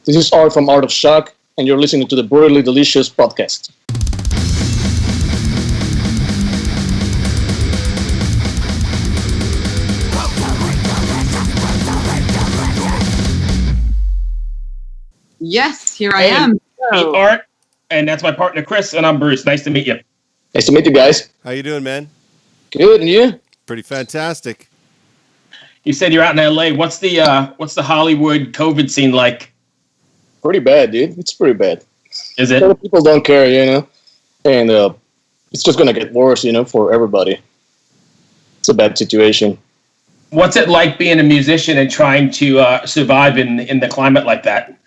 This is Art from Art of Shock, and you're listening to the Brutally Delicious podcast. Yes, here I am. I'm Art, and that's my partner Kris, and I'm Bruce. Nice to meet you. Nice to meet you guys. How you doing, man? Good, and you? Pretty fantastic. You said you're out in LA. What's the Hollywood COVID scene like? Pretty bad, dude. It's pretty bad. Is A it? lot of people don't care, and it's just gonna get worse, for everybody. It's a bad situation. What's it like being a musician and trying to survive in the climate like that?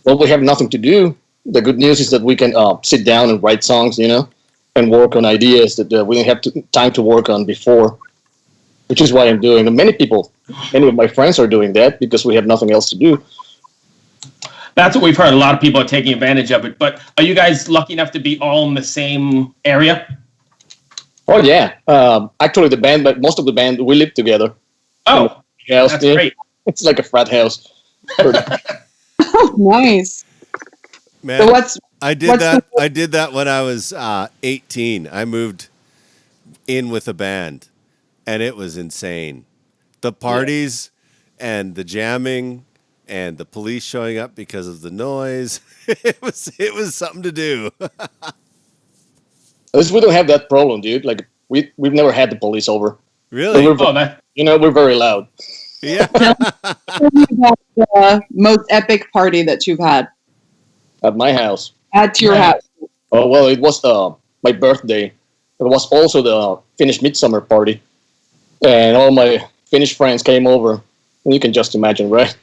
Well, we have nothing to do. The good news is that we can sit down and write songs, and work on ideas that we didn't have time to work on before, which is why I'm doing. And many of my friends are doing that because we have nothing else to do. That's what we've heard. A lot of people are taking advantage of it. But are you guys lucky enough to be all in the same area? Oh, yeah. Actually, the band, but most of the band, we live together. Oh, house, that's great. It's like a frat house. Oh, nice. Man, So I did that when I was 18. I moved in with a band, and it was insane. The parties and the jamming and the police showing up because of the noise. It was something to do. At least we don't have that problem, dude. Like we've never had the police over. Really? We're very loud. Yeah. Tell me about the most epic party that you've had At my house. at your house. Oh well, it was my birthday. It was also the Finnish midsummer party, and all my Finnish friends came over. And you can just imagine, right?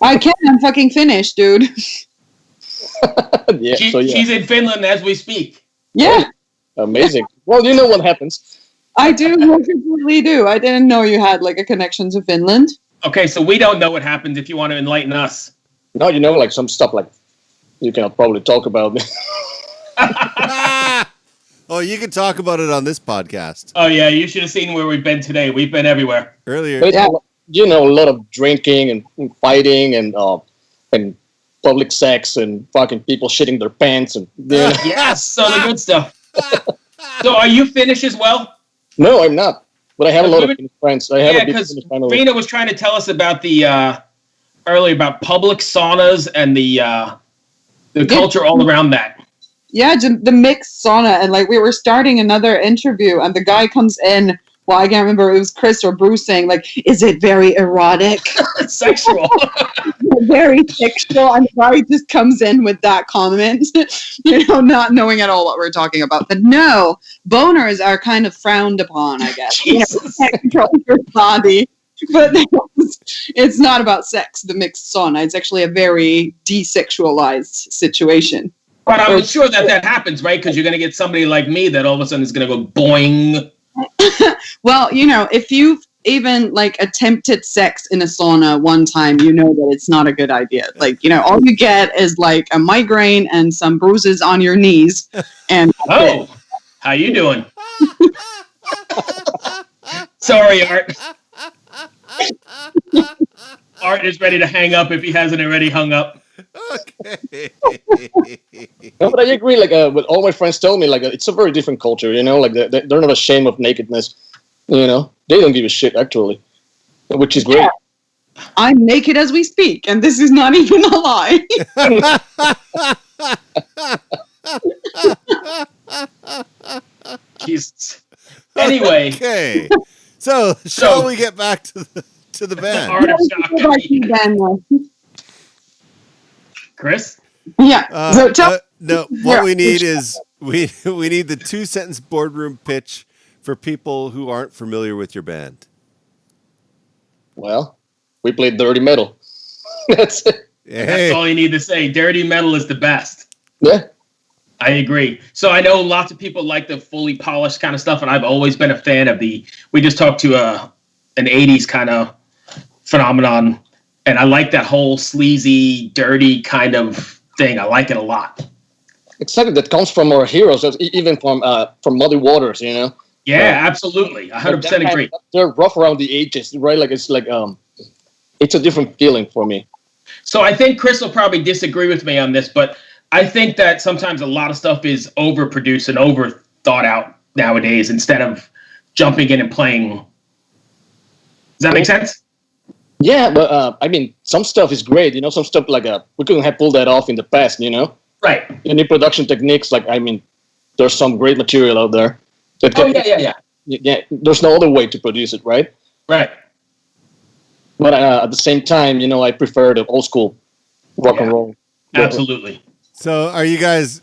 I can. I'm fucking finished, dude. Yeah. She's in Finland as we speak. Yeah, Amazing. Well, you know what happens. I do. I completely do. I didn't know you had like a connection to Finland. Okay, so we don't know what happens if you want to enlighten us. No, like some stuff like you cannot probably talk about. Oh, you can talk about it on this podcast. Oh, yeah, you should have seen where we've been today. We've been everywhere. Earlier. But, Yeah. a lot of drinking and fighting and public sex and fucking people shitting their pants and. Yes, so the good stuff. So are you Finnish as well? No, I'm not. But I have a lot of Finnish friends. I have a big because Finnish family. Riina was trying to tell us about the earlier about public saunas and the culture all around that. Yeah, the mixed sauna, and like we were starting another interview, and the guy comes in. Well, I can't remember if it was Kris or Bruce saying, like, is it very erotic? Sexual. Very sexual. And the guy just comes in with that comment, not knowing at all what we're talking about. But no, boners are kind of frowned upon, I guess. Jesus. Control your body. But it's not about sex, the mixed sauna. It's actually a very desexualized situation. But I'm sure that happens, right? Because you're going to get somebody like me that all of a sudden is going to go boing. Well, if you've even like attempted sex in a sauna one time, you know that it's not a good idea. Like, all you get is like a migraine and some bruises on your knees. And Oh, how you doing? Sorry, Art. Art is ready to hang up if he hasn't already hung up. Okay. No, but I agree. Like, what all my friends tell me, like, it's a very different culture. Like they're not ashamed of nakedness. They don't give a shit actually, which is great. Yeah. I'm naked as we speak, and this is not even a lie. Jesus. Anyway. Okay. So, shall we get back to the band? Art of Shock. Kris? Yeah. So tell No, what we need is we need the 2-sentence boardroom pitch for people who aren't familiar with your band. Well, we play dirty metal. That's it. Hey. That's all you need to say. Dirty metal is the best. Yeah. I agree. So I know lots of people like the fully polished kind of stuff, and I've always been a fan of we just talked to an 80s kind of phenomenon, and I like that whole sleazy, dirty kind of thing. I like it a lot. Exactly. That comes from our heroes, even from Muddy Waters, Yeah, absolutely. 100% agree. They're rough around the edges, right? Like it's a different feeling for me. So I think Kris will probably disagree with me on this, but I think that sometimes a lot of stuff is overproduced and over thought out nowadays instead of jumping in and playing. Does that make sense? Yeah, but I mean, some stuff is great. Some stuff like we couldn't have pulled that off in the past. Right. Any production techniques, like I mean, there's some great material out there. Yeah. There's no other way to produce it, right? Right. But at the same time, I prefer the old school rock and roll. Absolutely. So are you guys,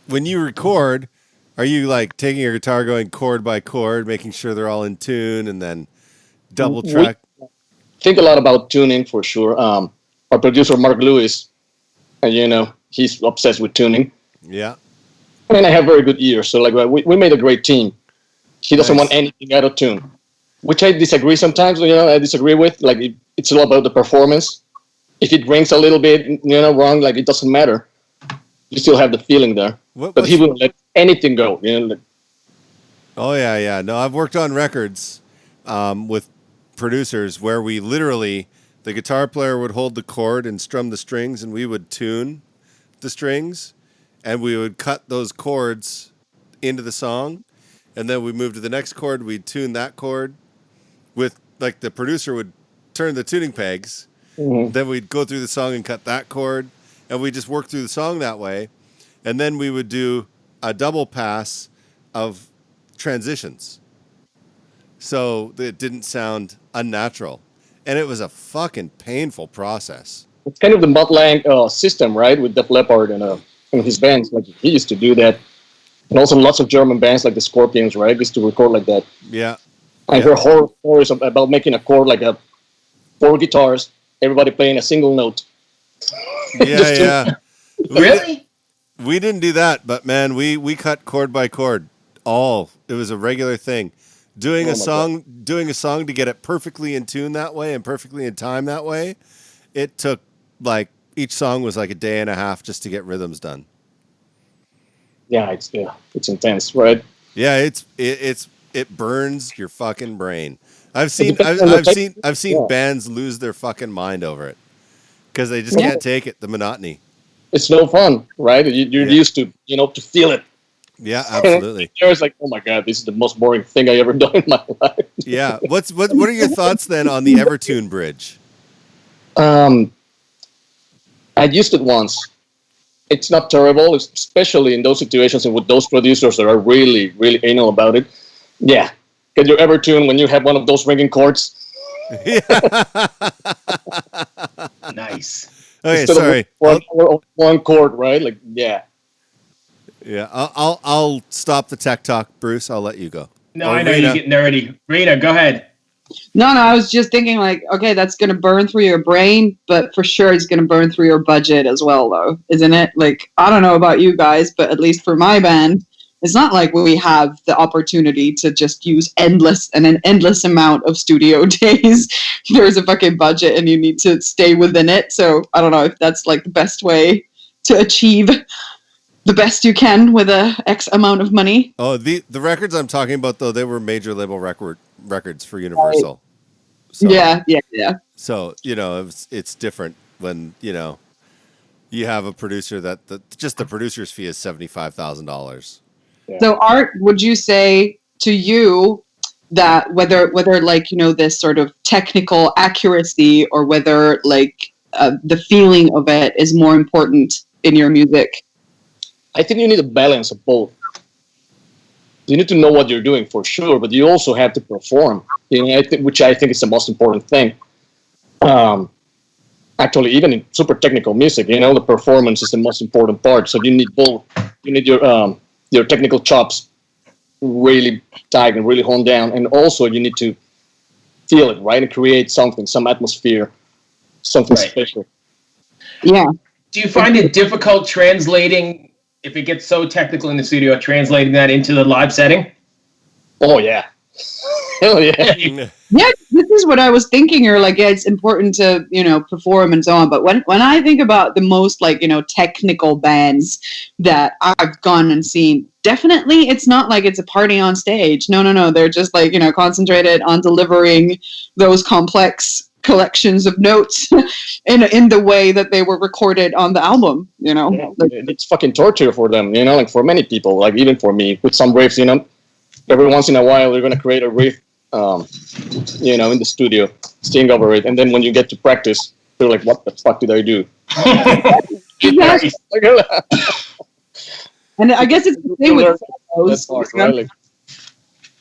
when you record, are you like taking your guitar going chord by chord, making sure they're all in tune and then double track? We think a lot about tuning for sure. Our producer, Mark Lewis, he's obsessed with tuning. Yeah. And I have very good ears. So like we made a great team. He doesn't want anything out of tune, which I disagree sometimes. I disagree with. Like it's all about the performance. If it rings a little bit, wrong, like it doesn't matter. You still have the feeling there. But he wouldn't let anything go. Oh yeah. No, I've worked on records with producers where we literally, the guitar player would hold the chord and strum the strings, and we would tune the strings, and we would cut those chords into the song, and then we move to the next chord. We'd tune that chord with, like, the producer would turn the tuning pegs. Mm-hmm. Then we'd go through the song and cut that chord, and we just work through the song that way. And then we would do a double pass of transitions, so it didn't sound unnatural. And it was a fucking painful process. It's kind of the Mutt Lange system, right? With Def Leppard and his bands. Like he used to do that. And also lots of German bands like the Scorpions, right? Used to record like that. Yeah. I heard horror stories about making a chord like 4 guitars, everybody playing a single note. Yeah. Really? We didn't do that, but man, we cut chord by chord. It was a regular thing. Doing a song to get it perfectly in tune that way and perfectly in time that way, it took like each song was like a day and a half just to get rhythms done. Yeah, it's intense, right? Yeah, it burns your fucking brain. I've seen bands lose their fucking mind over it because they just can't take it, the monotony. It's no fun, right? You're used to to feel it. Yeah, absolutely. It's like, oh my god, this is the most boring thing I ever done in my life. Yeah. What are your thoughts then on the Evertune bridge? I used it once. It's not terrible, especially in those situations and with those producers that are really, really anal about it. Yeah. Get your Evertune when you have one of those ringing chords. Nice. Okay, sorry. One chord, right? Like, yeah. Yeah, I'll stop the tech talk, Bruce. I'll let you go. No, I know you get nerdy. Riina, go ahead. No, I was just thinking like, okay, that's going to burn through your brain, but for sure it's going to burn through your budget as well, though, isn't it? Like, I don't know about you guys, but at least for my band, it's not like we have the opportunity to just use an endless amount of studio days. There's a fucking budget and you need to stay within it. So I don't know if that's like the best way to achieve the best you can with a X amount of money. Oh, the records I'm talking about, though, they were major label records for Universal. So, yeah. So, it's different when, you have a producer that just the producer's fee is $75,000. Yeah. So Art, would you say to you that whether like, this sort of technical accuracy or whether like the feeling of it is more important in your music? I think you need a balance of both. You need to know what you're doing for sure, but you also have to perform, which I think is the most important thing. Actually, even in super technical music, the performance is the most important part. So you need both. You need your technical chops really tight and really honed down, and also you need to feel it, right, and create something, some atmosphere, something special. Yeah. Do you find it difficult translating? If it gets so technical in the studio, translating that into the live setting? Oh, yeah. Hell yeah. Yeah, this is what I was thinking. You're like, it's important to, perform and so on. But when I think about the most technical bands that I've gone and seen, definitely it's not like it's a party on stage. No. They're just like, concentrated on delivering those complex collections of notes in the way that they were recorded on the album. You know, Yeah, it's fucking torture for them. You know, like for many people, like even for me, with some riffs. You know, every once in a while they're gonna create a riff. You know, in the studio, sing over it, and then when you get to practice, they're like, "What the fuck did I do?" yeah. And I guess it's the same with That's hard, right? Like,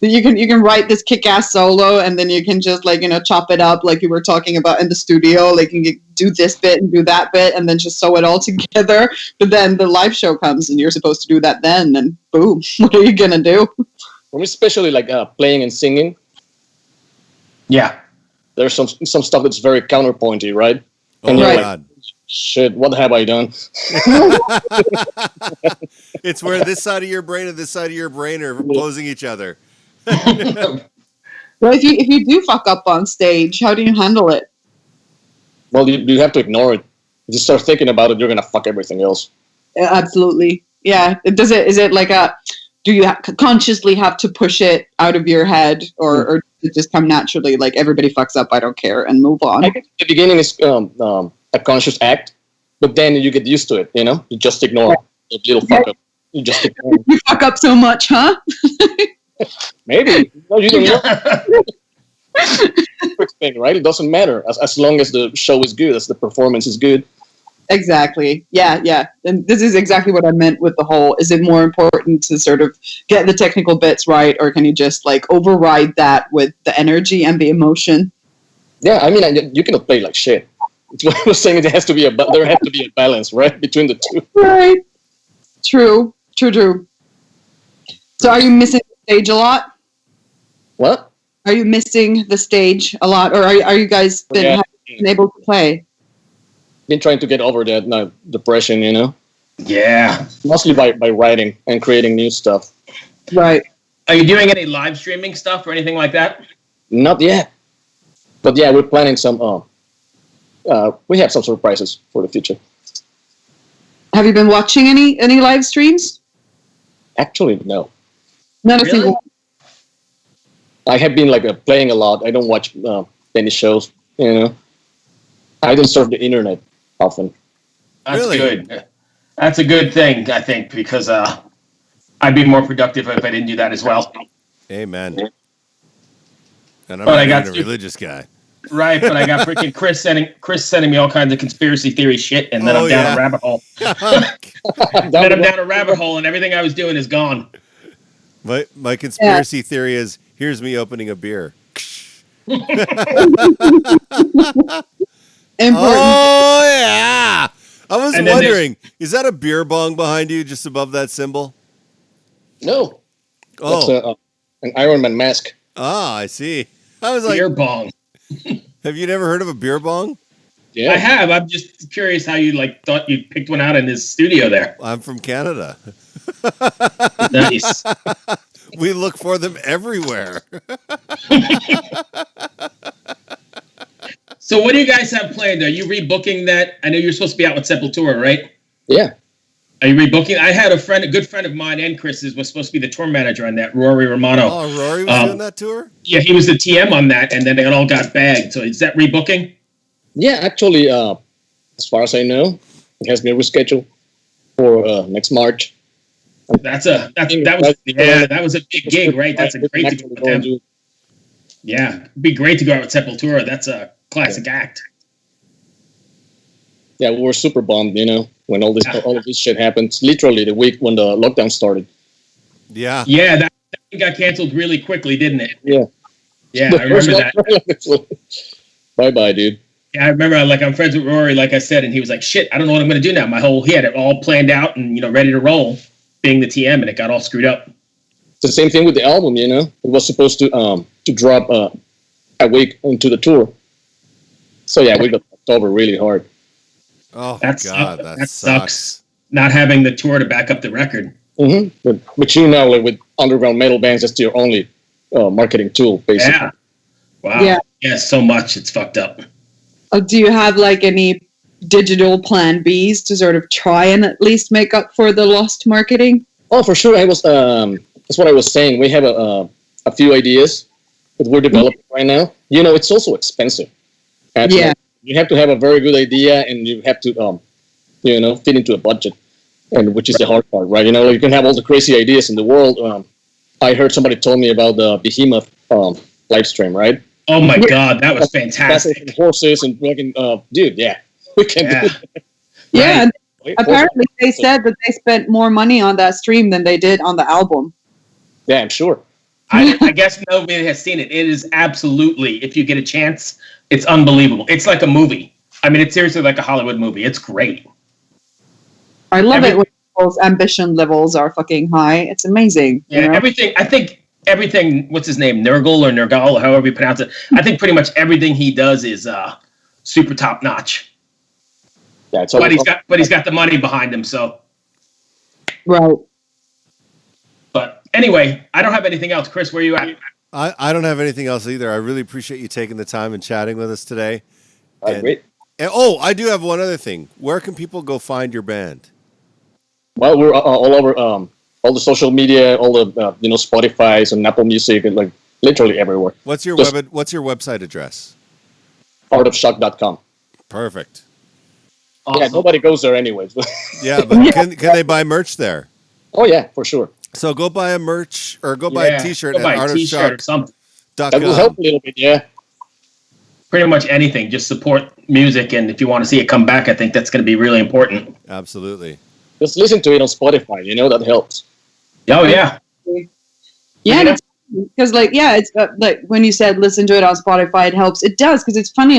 you can write this kick-ass solo, and then you can just like, you know, chop it up like you were talking about in the studio. Like you can do this bit and do that bit, and then just sew it all together. But then the live show comes, and you're supposed to do that then, and boom, what are you gonna do? for me, especially like playing and singing, Yeah. there's some stuff that's very counterpointy, right? Oh And my you're like, God. shit, what have I done? It's where this side of your brain and this side of your brain are opposing each other. Well, if you do fuck up on stage, how do you handle it? Well, you have to ignore it. If you start thinking about it, you're gonna fuck everything else. Absolutely, yeah. Is it like a? Do you consciously have to push it out of your head, or does it just come naturally? Like everybody fucks up, I don't care, and move on. I guess the beginning is a conscious act, but then you get used to it. You know, you just ignore the little fuck up. You just ignore it. You fuck up so much, huh? Maybe no, you don't know. Quick thing, right? It doesn't matter as long as the show is good, as the performance is good. Exactly. Yeah. And this is exactly what I meant with the whole, is it more important to sort of get the technical bits right, or can you just like override that with the energy and the emotion? Yeah, I mean, you cannot play like shit. It's what I was saying. There has to be a balance, right, between the two. Right. True. So are you missing the stage a lot? What? Are you missing the stage a lot, or are you guys been able to play? Been trying to get over that depression, you know, Yeah. mostly by writing and creating new stuff. Right. Are you doing any live streaming stuff or anything like that? Not yet, but yeah, we're planning some. We have some surprises for the future. Have you been watching any live streams? Actually, no. Not a Really? single. I have been like playing a lot. I don't watch any shows. You know, I don't surf the internet often. That's Really? good. That's a good thing, I think, because I'd be more productive if I didn't do that as well. Amen. And I'm But I not got even a to- religious guy. Right, but I got freaking Kris sending me all kinds of conspiracy theory shit, and then Oh, I'm down yeah. a rabbit hole. Then I'm down a rabbit hole, and everything I was doing is gone. My conspiracy theory is, here's me opening a beer. Important. Oh, yeah. I was And then wondering, is that a beer bong behind you just above that symbol? No, that's Oh, an Iron Man mask. I see. I was like, Beer bong. have you never heard of a beer bong? Yeah, I have. I'm just curious how you thought you picked one out in his studio there. I'm from Canada. Nice. We look for them everywhere. So what do you guys have planned? Are you rebooking that? I know you're supposed to be out with Sepultura, right? yeah. Are you rebooking? I had a good friend of mine and Chris's was supposed to be the tour manager on that, Rory Romano. Oh, Rory was doing that tour? Yeah, he was the TM on that, and then they all got bagged. So is that rebooking? Yeah, actually, as far as I know, it has been rescheduled for next March. That was a big gig, right? That's a great to go with them. Yeah, it'd be great to go out with Sepultura. That's a classic act. Yeah, we were super bummed, you know, when all of this shit happened. Literally the week when the lockdown started. Yeah. Yeah, that thing got canceled really quickly, didn't it? Yeah. Yeah, I remember that. Bye-bye, dude. Yeah, I remember, like, I'm friends with Rory, like I said, and he was like, shit, I don't know what I'm going to do now. He had it all planned out and, ready to roll, being the TM, and it got all screwed up. It's the same thing with the album, you know. It was supposed to drop a week into the tour. So, yeah, we got fucked over really hard. Oh, That's God, that sucks. Not having the tour to back up the record. Mm-hmm. But you know, like, with underground metal bands, that's your only marketing tool, basically. Yeah. Wow. Yeah, so much. It's fucked up. Do you have like any digital plan Bs to sort of try and at least make up for the lost marketing? Oh, for sure. That's what I was saying. We have a few ideas that we're developing right now. You know, it's also expensive. That's you have to have a very good idea, and you have to fit into a budget, and which is the hard part, right? You can have all the crazy ideas in the world. I heard somebody told me about the Behemoth live stream, right? Oh my God, that was fantastic. And horses and fucking dude, yeah, we can do it. Yeah, Right. apparently they said that they spent more money on that stream than they did on the album. Yeah, I'm sure. I guess nobody has seen it. It is absolutely, if you get a chance, it's unbelievable. It's like a movie. I mean, it's seriously like a Hollywood movie. It's great. I love it when people's ambition levels are fucking high. It's amazing. Yeah, everything. I think everything. What's his name? Nurgle or Nergal or however you pronounce it. I think pretty much everything he does is super top notch. Yeah, but he's got the money behind him. So right. But anyway, I don't have anything else. Kris, where are you at? I don't have anything else either. I really appreciate you taking the time and chatting with us today. Great. And, I do have one other thing. Where can people go find your band? Well, we're all over all the social media, all the Spotify's and Apple Music, and like literally everywhere. What's your website address? artofshock.com. Perfect. Awesome. Yeah, nobody goes there anyways. Yeah, but can they buy merch there? Oh yeah, for sure. So go buy a merch or go buy a T-shirt at T-shirt or something. That will help a little bit, yeah. Pretty much anything. Just support music, and if you want to see it come back, I think that's going to be really important. Absolutely. Just listen to it on Spotify. That helps. Oh yeah. Yeah, because it's like when you said listen to it on Spotify, it helps. It does because it's funny,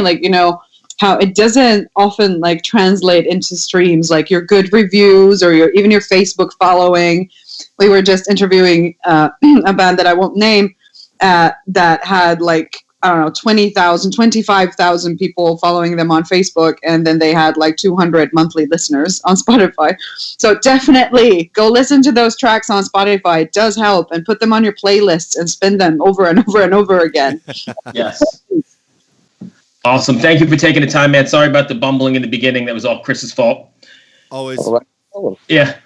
how it doesn't often translate into streams, like your good reviews or even your Facebook following. We were just interviewing a band that I won't name that had 20,000, 25,000 people following them on Facebook, and then they had 200 monthly listeners on Spotify. So definitely go listen to those tracks on Spotify. It does help, and put them on your playlists and spin them over and over and over again. Yes. Awesome. Thank you for taking the time, man. Sorry about the bumbling in the beginning. That was all Kris's fault. Always. Yeah.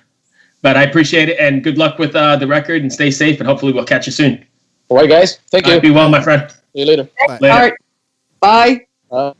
But I appreciate it, and good luck with the record, and stay safe, and hopefully we'll catch you soon. All right, guys. Thank you. Be well, my friend. See you later. Bye. Bye.